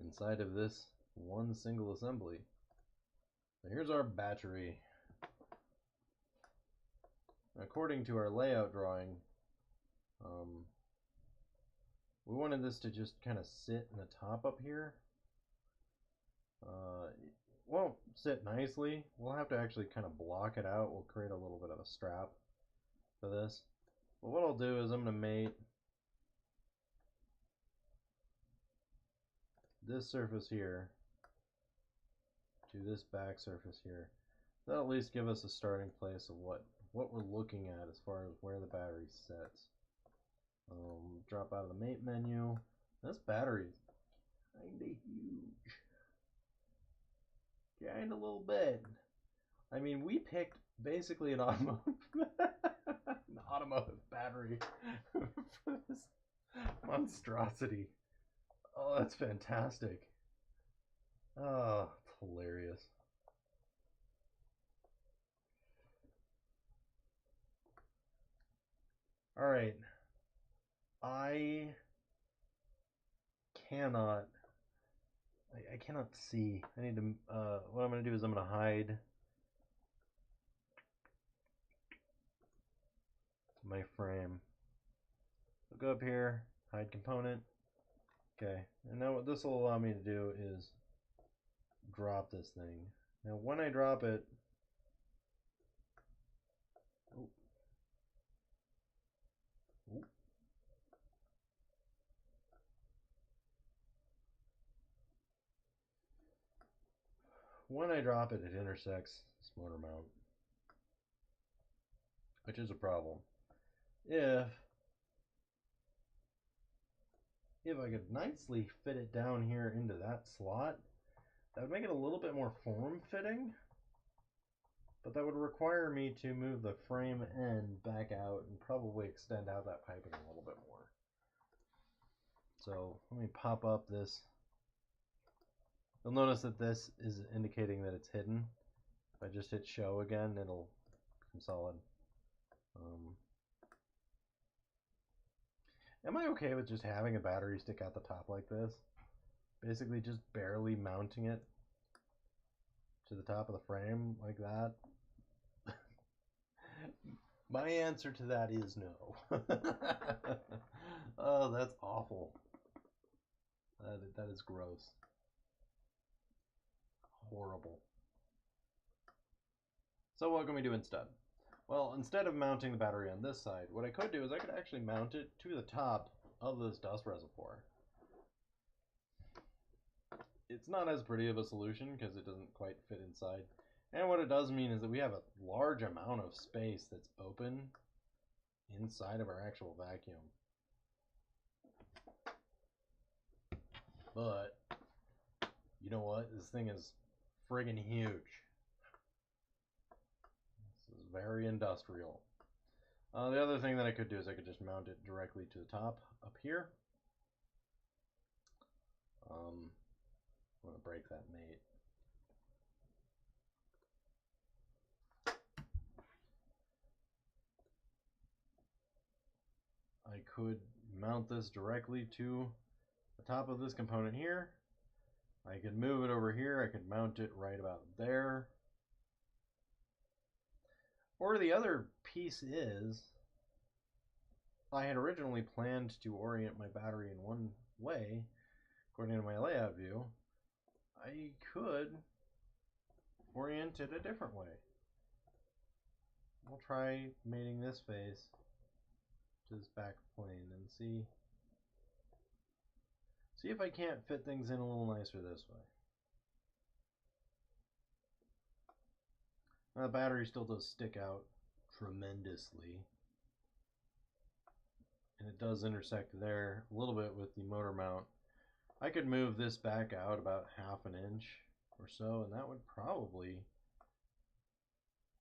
inside of this one single assembly. So here's our battery. According to our layout drawing, we wanted this to just kind of sit in the top up here. It won't sit nicely. We'll have to actually kind of block it out. We'll create a little bit of a strap for this. But what I'll do is I'm going to mate this surface here to this back surface here. That'll at least give us a starting place of what we're looking at as far as where the battery sits. Drop out of the mate menu. This battery's kinda huge. Kinda a little bit. I mean, we picked basically an automotive battery for this monstrosity. Oh, that's fantastic. Oh, it's hilarious. All right. I cannot see. I need to, what I'm going to do is I'm going to hide my frame. So go up here, hide component. Okay, and now what this will allow me to do is drop this thing. Now when I drop it, when I drop it, it intersects this motor mount, which is a problem. If I could nicely fit it down here into that slot, that would make it a little bit more form-fitting, but that would require me to move the frame end back out and probably extend out that piping a little bit more. So let me pop up this. You'll notice that this is indicating that it's hidden. If I just hit show again, it'll become solid. Am I okay with just having a battery stick out the top like this? Basically just barely mounting it to the top of the frame like that? My answer to that is no. Oh, that's awful. That is gross. Horrible. So what can we do instead? Well, instead of mounting the battery on this side, what I could do is I could actually mount it to the top of this dust reservoir. It's not as pretty of a solution because it doesn't quite fit inside. And what it does mean is that we have a large amount of space that's open inside of our actual vacuum. But, you know what? This thing is friggin' huge. very industrial. The other thing that I could do is I could just mount it directly to the top up here. I'm going to break that mate. I could mount this directly to the top of this component here. I could move it over here. I could mount it right about there. Or the other piece is, I had originally planned to orient my battery in one way, according to my layout view. I could orient it a different way. We'll try mating this face to this back plane and see if I can't fit things in a little nicer this way. Now the battery still does stick out tremendously, and it does intersect there a little bit with the motor mount. I could move this back out about 1/2 inch or so, and that would probably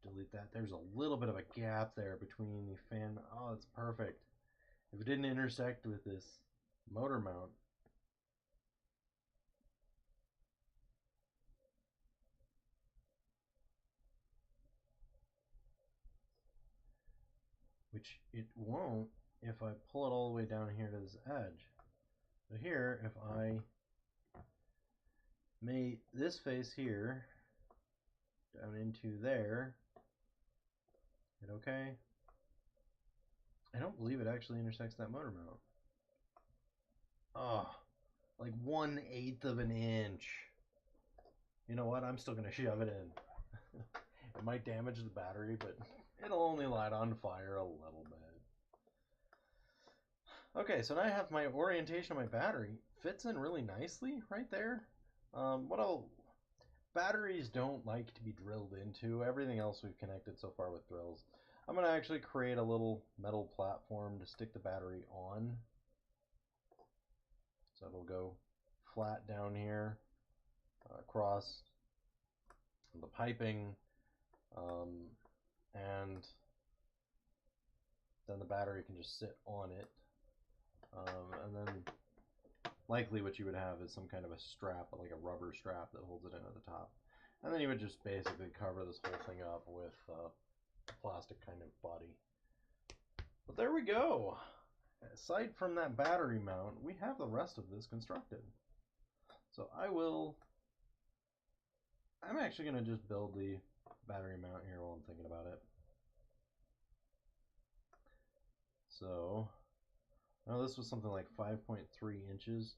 delete that. There's a little bit of a gap there between the fan. Oh, it's perfect. If it didn't intersect with this motor mount, which it won't if I pull it all the way down here to this edge. So here, if I mate this face here down into there, hit OK. I don't believe it actually intersects that motor mount. Oh, like 1/8 of an inch. You know what? I'm still going to shove it in. It might damage the battery, but it'll only light on fire a little bit. Okay, so now I have my orientation of my battery. Fits in really nicely right there. Batteries don't like to be drilled into. Everything else we've connected so far with drills. I'm going to actually create a little metal platform to stick the battery on. So it'll go flat down here across the piping, and then the battery can just sit on it. And then likely what you would have is some kind of a strap, like a rubber strap that holds it in at the top. And then you would just basically cover this whole thing up with a plastic kind of body. But there we go. Aside from that battery mount, we have the rest of this constructed. So I'm actually going to just build the battery mount here while I'm thinking about it. So, now this was something like 5.3 inches.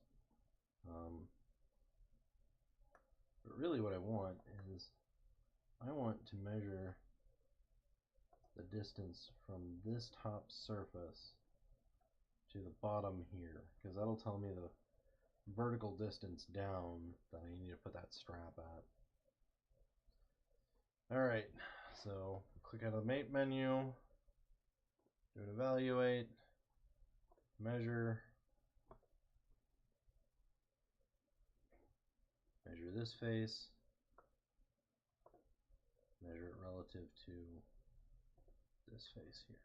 But really what I want is, I want to measure the distance from this top surface to the bottom here, because that'll tell me the vertical distance down that I need to put that strap at. Alright, so click out of the mate menu, do an evaluate, measure this face, measure it relative to this face here.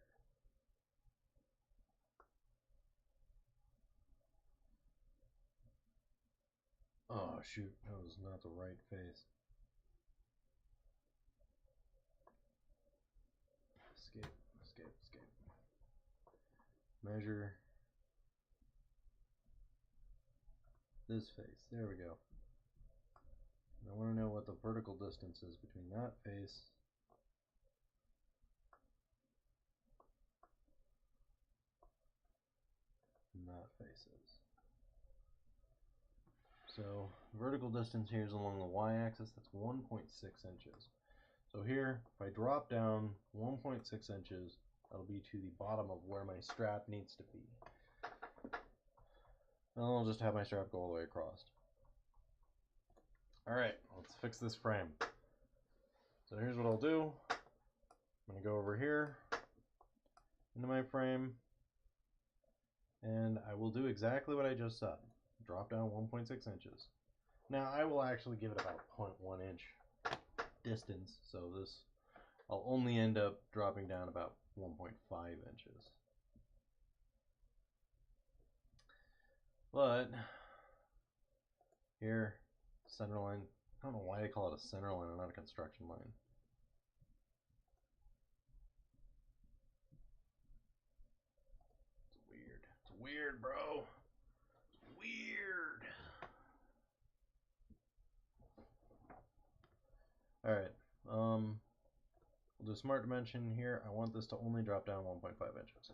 Oh shoot, that was not the right face. Escape. Measure this face. There we go. I want to know what the vertical distance is between that face and that face is. So vertical distance here is along the y-axis. That's 1.6 inches. So here, if I drop down 1.6 inches, that'll be to the bottom of where my strap needs to be. And I'll just have my strap go all the way across. Alright, let's fix this frame. So here's what I'll do. I'm going to go over here into my frame, and I will do exactly what I just said. Drop down 1.6 inches. Now I will actually give it about 0.1 inch distance, so this I'll only end up dropping down about 1.5 inches. But here, center line, I don't know why they call it a center line and not a construction line. It's weird. It's weird, bro. It's weird. Alright, we'll do smart dimension here. I want this to only drop down 1.5 inches.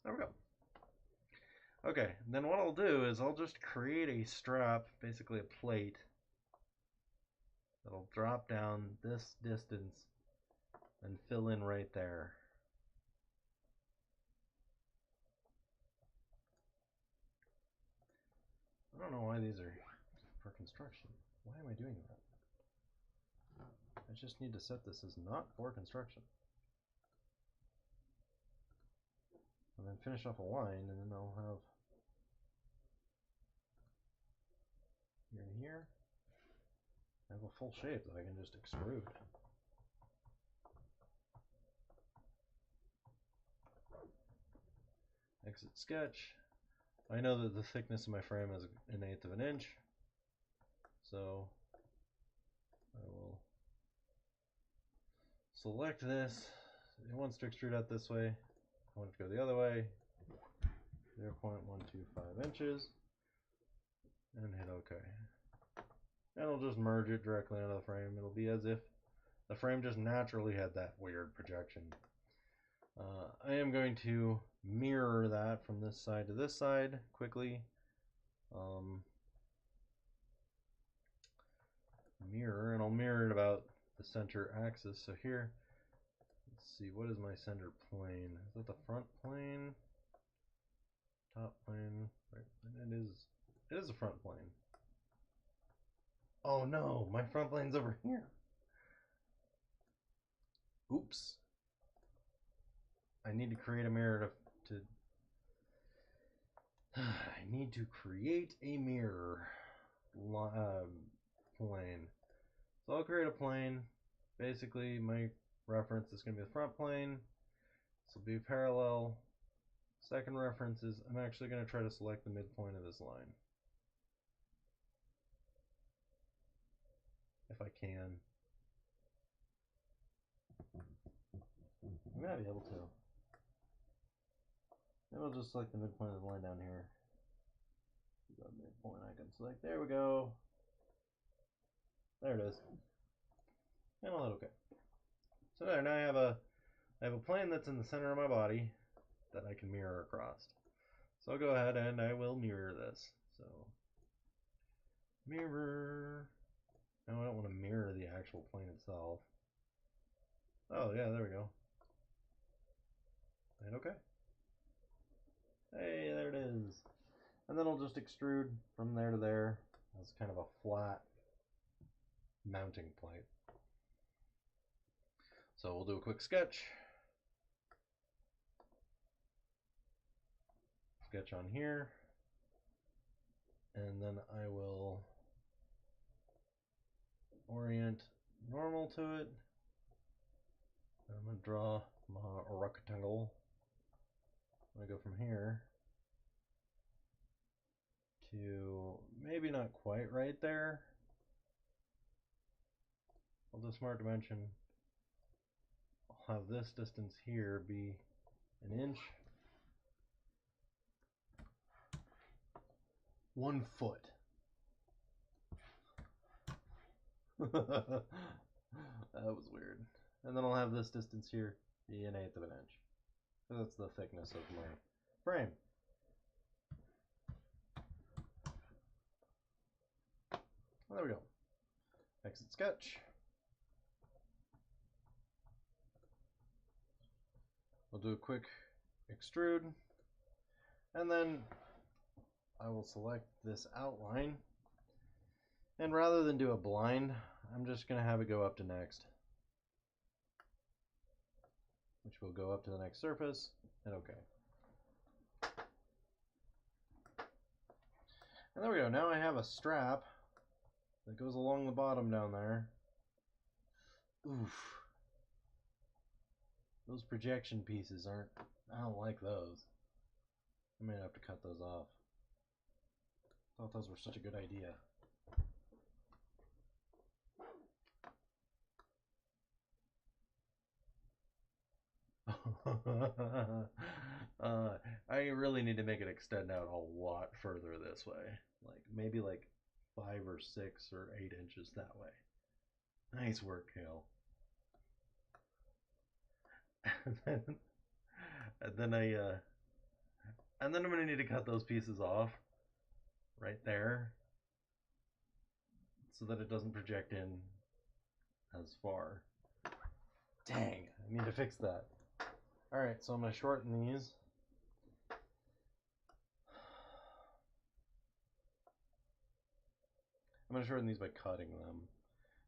There we go. Okay, then what I'll do is I'll just create a strap, basically a plate, that'll drop down this distance and fill in right there. I don't know why these are for construction. Why am I doing that? I just need to set this as not for construction. And then finish off a line, and then I'll have here and here. I have a full shape that I can just extrude. Exit sketch. I know that the thickness of my frame is 1/8 of an inch, so I will select this. It wants to extrude out this way. I want it to go the other way. 0.125 inches, and hit OK. And I'll just merge it directly onto the frame. It'll be as if the frame just naturally had that weird projection. I am going to mirror that from this side to this side quickly. Mirror, and I'll mirror it about the center axis. So here, let's see, what is my center plane? Is that the front plane? Top plane? Right, it is a front plane. Oh no, my front plane's over here. Oops. I need to create a mirror to I need to create a mirror plane. So I'll create a plane. Basically, my reference is going to be the front plane. This will be parallel. Second reference is I'm actually going to try to select the midpoint of this line. If I can. I might be able to. Maybe I'll just select the midpoint of the line down here. Got midpoint I can select. There we go. There it is. And I'll hit OK. So there, now I have a plane that's in the center of my body that I can mirror across. So I'll go ahead and I will mirror this. So mirror. Now I don't want to mirror the actual plane itself. Oh yeah, there we go. Hit OK. Hey, there it is. And then I'll just extrude from there to there as kind of a flat mounting plate. So we'll do a quick sketch. Sketch on here. And then I will orient normal to it. I'm going to draw my rectangle. I'm going to go from here to maybe not quite right there. I'll do smart dimension. I'll have this distance here be 1 inch. 1 foot. That was weird. And then I'll have this distance here be 1/8 of an inch. So that's the thickness of my frame. Well, there we go. Exit sketch. We'll do a quick extrude. And then I will select this outline. And rather than do a blind, I'm just going to have it go up to next. Which will go up to the next surface, and OK. And there we go. Now I have a strap that goes along the bottom down there. Oof. Those projection pieces aren't, I don't like those. I may have to cut those off. I thought those were such a good idea. I really need to make it extend out a lot further this way. Like maybe like 5 or 6 or 8 inches that way. Nice work, Hale. and then I'm gonna need to cut those pieces off right there so that it doesn't project in as far. Dang, I need to fix that. Alright, so I'm gonna shorten these. I'm gonna shorten these by cutting them.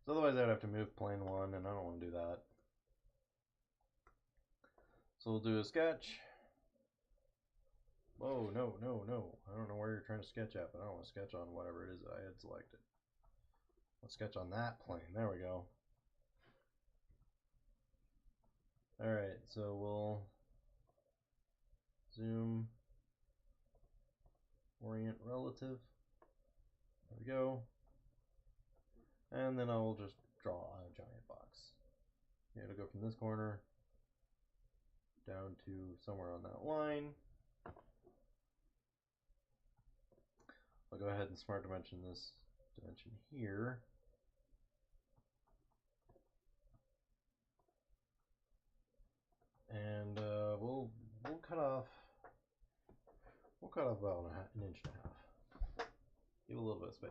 So otherwise I would have to move plane 1, and I don't want to do that. So we'll do a sketch. Whoa, no. I don't know where you're trying to sketch at, but I don't want to sketch on whatever it is that I had selected. Let's sketch on that plane. There we go. Alright, so we'll zoom, orient relative. There we go. And then I will just draw a giant box. You have to go from this corner down to somewhere on that line. I'll go ahead and smart dimension this dimension here. And we'll cut off about an inch and a half. Give a little bit of space.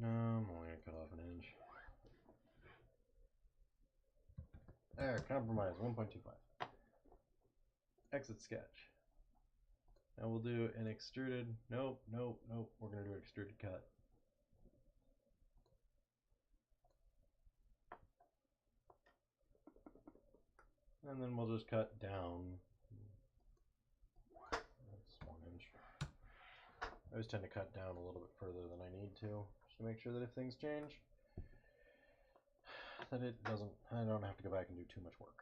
No, I'm only gonna cut off an inch. There, compromise 1.25. Exit sketch. Now we'll do an extruded. Nope. We're gonna do an extruded cut. And then we'll just cut down. That's 1 inch. I always tend to cut down a little bit further than I need to, just to make sure that if things change, that I don't have to go back and do too much work.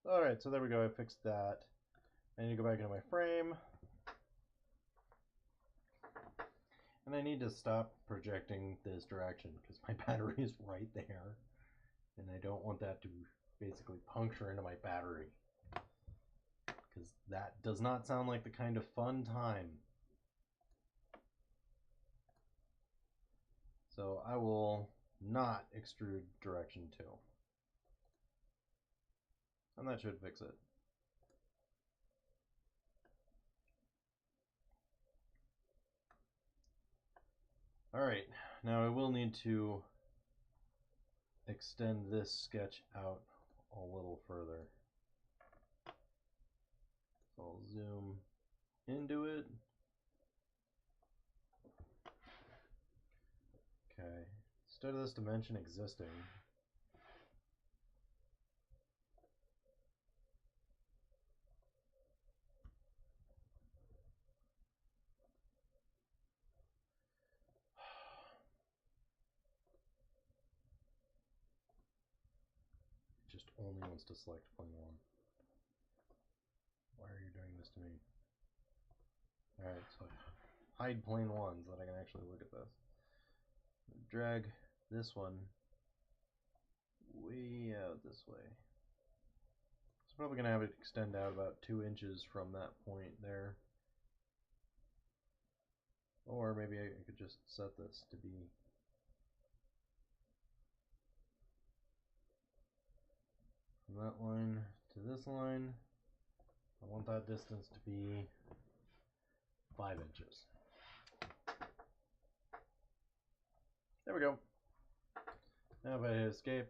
Alright, so there we go, I fixed that. I need to go back into my frame. And I need to stop projecting this direction because my battery is right there. And I don't want that to basically puncture into my battery. Because that does not sound like the kind of fun time. So I will not extrude direction 2. And that should fix it. Alright, now I will need to extend this sketch out a little further. So I'll zoom into it. Okay, instead of this dimension existing, it just only wants to select plane 1. Why are you doing this to me? Alright, so hide plane 1 so that I can actually look at this. Drag this one way out this way. So probably going to have it extend out about 2 inches from that point there. Or maybe I could just set this to be from that line to this line. I want that distance to be 5 inches. There we go. Now if I hit escape,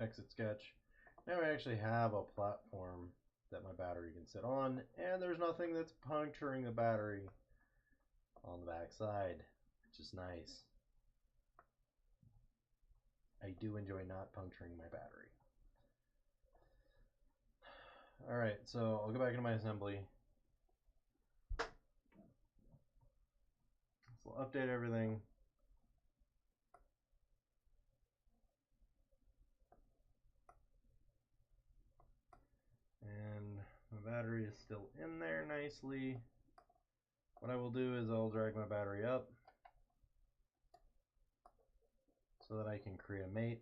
exit sketch, now I actually have a platform that my battery can sit on, and there's nothing that's puncturing the battery on the back side, which is nice. I do enjoy not puncturing my battery. Alright, so I'll go back into my assembly. So I'll update everything. And my battery is still in there nicely. What I will do is I'll drag my battery up so that I can create a mate.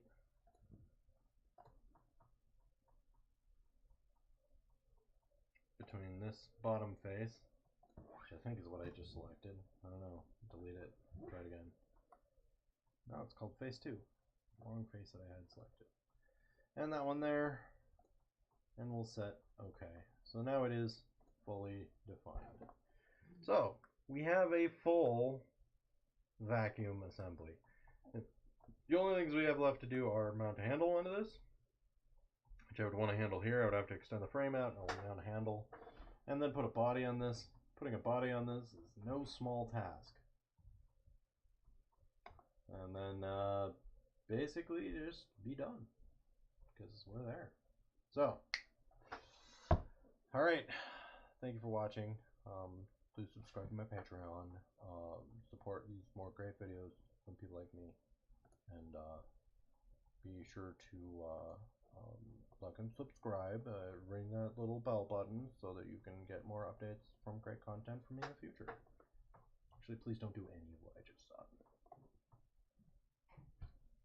Between this bottom face, which I think is what I just selected. I don't know. Delete it. Try it again. Now it's called face 2. Wrong face that I had selected. And that one there. And we'll set OK. So now it is fully defined. So we have a full vacuum assembly. The only things we have left to do are mount a handle onto this, which I would want a handle here. I would have to extend the frame out, and I'll mount a handle, and then put a body on this. Putting a body on this is no small task. And then basically just be done, because we're there. So, alright, thank you for watching. Please subscribe to my Patreon. Support these more great videos from people like me. And be sure to like and subscribe, ring that little bell button so that you can get more updates from great content from me in the future. Actually, please don't do any of what I just